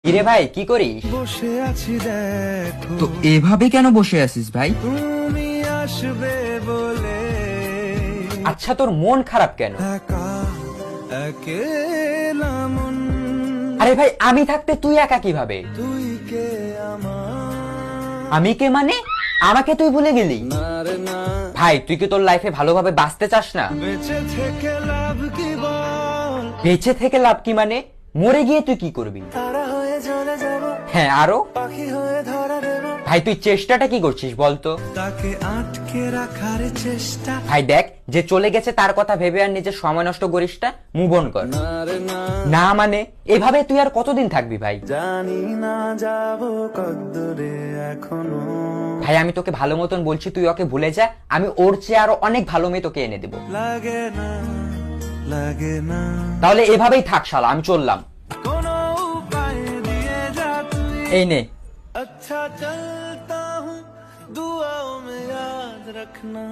কিরে ভাই কি করিস? বসে আছি দেখো তো এভাবে কেন বসে আছিস ভাই? তুমি আসবে বলে আচ্ছা তোর মন খারাপ কেন? একা একেলা মন আরে ভাই আমি থাকতে তুই একা কিভাবে? তুই কে আমার আমি কে মানে? আমাকে তুই ভুলে গেলি? না রে না ভাই তুই কি তোর লাইফে ভালোভাবে বাঁচতে চাস না? বেঁচে থেকে লাভ কি বল বেঁচে থেকে লাভ কি মানে? মরে গিয়ে তুই কি করবি? তারা হয়ে চলে যাব হ্যাঁ আরো? পাখি হয়ে ধরা দেব ভাই তুই চেষ্টাটা কি করছিস বলতো? তাকে আটকে রাখার চেষ্টা ভাই দেখ যে চলে গেছে তার কথা ভেবে আর নিজের সময় নষ্ট করিস না, মুভ অন কর। না রে না না মানে এভাবে তুই আর কতদিন থাকবি ভাই? জানি না যাব কদ্দূরে এখনো ভাই আমি তোকে ভালো মতন বলছি তুই ওকে ভুলে যা, আমি ওর চেয়ে আরো অনেক ভালো মেয়ে তোকে এনে দেবো। লাগে না লাগে না তাহলে এভাবেই থাক শালা, আমি চললাম। কোনো উপায় দিয়ে যা তুই এই নে। अच्छा चलता हूँ दुआओं में याद रखना